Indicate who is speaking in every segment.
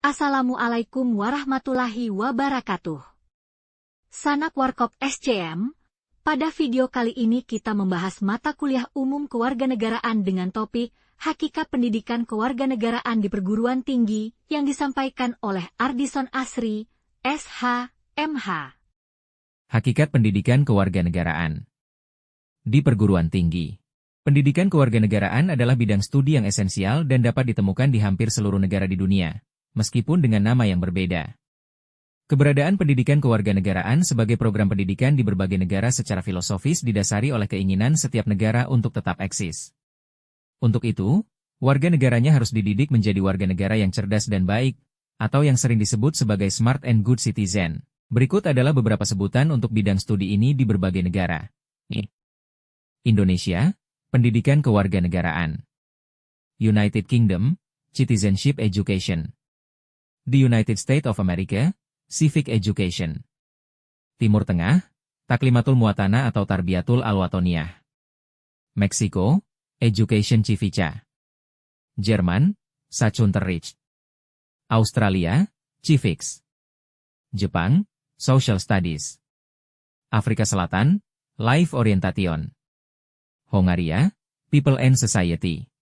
Speaker 1: Assalamualaikum warahmatullahi wabarakatuh. Sanak Warkop SCM, pada video kali ini kita membahas mata kuliah umum kewarganegaraan dengan topik Hakikat Pendidikan Kewarganegaraan di Perguruan Tinggi yang disampaikan oleh Ardison Asri, SH, MH.
Speaker 2: Hakikat Pendidikan Kewarganegaraan di Perguruan Tinggi. Pendidikan kewarganegaraan adalah bidang studi yang esensial dan dapat ditemukan di hampir seluruh negara di dunia, meskipun dengan nama yang berbeda. Keberadaan pendidikan kewarganegaraan sebagai program pendidikan di berbagai negara secara filosofis didasari oleh keinginan setiap negara untuk tetap eksis. Untuk itu, warga negaranya harus dididik menjadi warga negara yang cerdas dan baik, atau yang sering disebut sebagai smart and good citizen. Berikut adalah beberapa sebutan untuk bidang studi ini di berbagai negara. Indonesia, Pendidikan Kewarganegaraan. United Kingdom, Citizenship Education. The United States of America, Civic Education. Timur Tengah, Taklimatul Muwatana atau Tarbiyatul Al-Watoniyah. Meksiko, Education Civica. Jerman, Sachunterricht. Australia, Civics. Jepang, Social Studies. Afrika Selatan, Life Orientation. Hongaria, People and Society.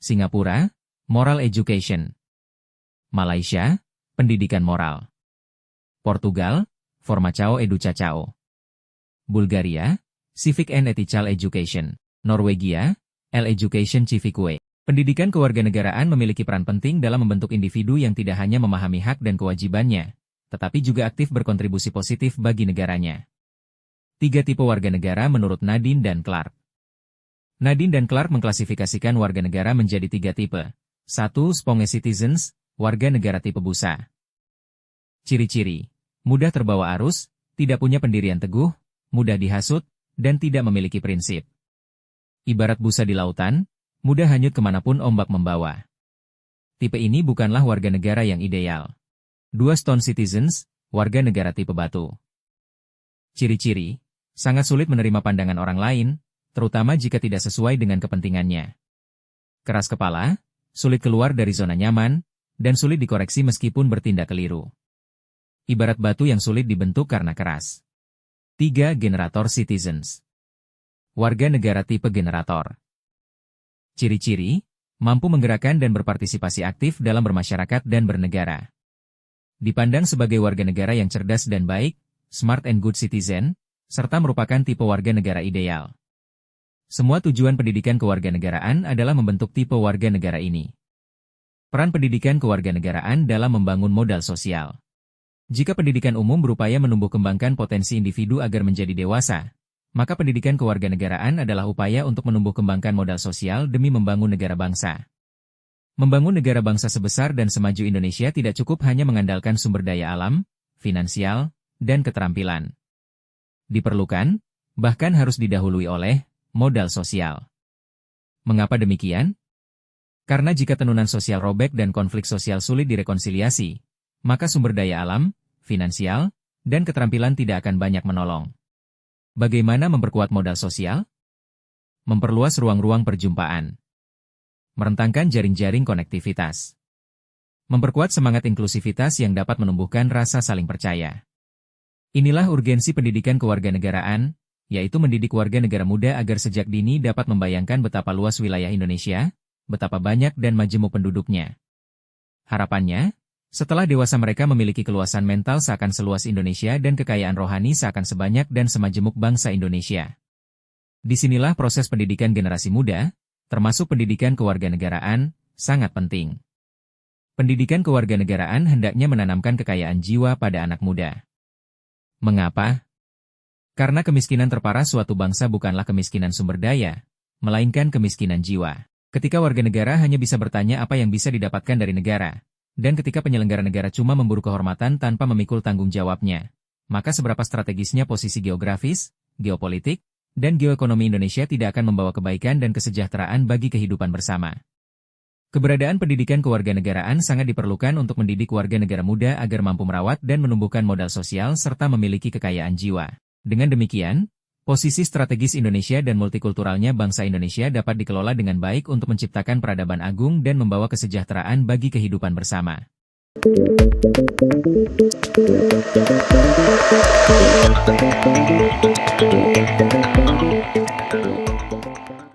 Speaker 2: Singapura, Moral Education. Malaysia, Pendidikan Moral. Portugal, Formação Educação. Bulgaria, Civic and Ethical Education. Norwegia, L-Education Civique. Pendidikan kewarganegaraan memiliki peran penting dalam membentuk individu yang tidak hanya memahami hak dan kewajibannya, tetapi juga aktif berkontribusi positif bagi negaranya. 3 tipe warga negara menurut Nadine dan Clark. Nadine dan Clark mengklasifikasikan warga negara menjadi 3 tipe. 1. Sponge citizens, warga negara tipe busa. Ciri-ciri: mudah terbawa arus, tidak punya pendirian teguh, mudah dihasut, dan tidak memiliki prinsip. Ibarat busa di lautan, mudah hanyut kemanapun ombak membawa. Tipe ini bukanlah warga negara yang ideal. 2. Stone citizens, warga negara tipe batu. Ciri-ciri: sangat sulit menerima pandangan orang lain, terutama jika tidak sesuai dengan kepentingannya. Keras kepala, sulit keluar dari zona nyaman, dan sulit dikoreksi meskipun bertindak keliru. Ibarat batu yang sulit dibentuk karena keras. 3. Generator citizens. Warga negara tipe generator. Ciri-ciri: mampu menggerakkan dan berpartisipasi aktif dalam bermasyarakat dan bernegara. Dipandang sebagai warga negara yang cerdas dan baik, smart and good citizen, serta merupakan tipe warga negara ideal. Semua tujuan pendidikan kewarganegaraan adalah membentuk tipe warga negara ini. Peran pendidikan kewarganegaraan dalam membangun modal sosial. Jika pendidikan umum berupaya menumbuh kembangkan potensi individu agar menjadi dewasa, maka pendidikan kewarganegaraan adalah upaya untuk menumbuh kembangkan modal sosial demi membangun negara bangsa. Membangun negara bangsa sebesar dan semaju Indonesia tidak cukup hanya mengandalkan sumber daya alam, finansial, dan keterampilan. Diperlukan, bahkan harus didahului oleh modal sosial. Mengapa demikian? Karena jika tenunan sosial robek dan konflik sosial sulit direkonsiliasi, maka sumber daya alam, finansial, dan keterampilan tidak akan banyak menolong. Bagaimana memperkuat modal sosial? Memperluas ruang-ruang perjumpaan. Merentangkan jaring-jaring konektivitas. Memperkuat semangat inklusivitas yang dapat menumbuhkan rasa saling percaya. Inilah urgensi pendidikan kewarganegaraan, yaitu mendidik warga negara muda agar sejak dini dapat membayangkan betapa luas wilayah Indonesia, betapa banyak dan majemuk penduduknya. Harapannya, setelah dewasa mereka memiliki keluasan mental seakan seluas Indonesia dan kekayaan rohani seakan sebanyak dan semajemuk bangsa Indonesia. Disinilah proses pendidikan generasi muda, termasuk pendidikan kewarganegaraan, sangat penting. Pendidikan kewarganegaraan hendaknya menanamkan kekayaan jiwa pada anak muda. Mengapa? Karena kemiskinan terparah suatu bangsa bukanlah kemiskinan sumber daya, melainkan kemiskinan jiwa. Ketika warga negara hanya bisa bertanya apa yang bisa didapatkan dari negara, dan ketika penyelenggara negara cuma memburu kehormatan tanpa memikul tanggung jawabnya, maka seberapa strategisnya posisi geografis, geopolitik, dan geoekonomi Indonesia tidak akan membawa kebaikan dan kesejahteraan bagi kehidupan bersama. Keberadaan pendidikan kewarganegaraan sangat diperlukan untuk mendidik warga negara muda agar mampu merawat dan menumbuhkan modal sosial serta memiliki kekayaan jiwa. Dengan demikian, posisi strategis Indonesia dan multikulturalnya bangsa Indonesia dapat dikelola dengan baik untuk menciptakan peradaban agung dan membawa kesejahteraan bagi kehidupan bersama.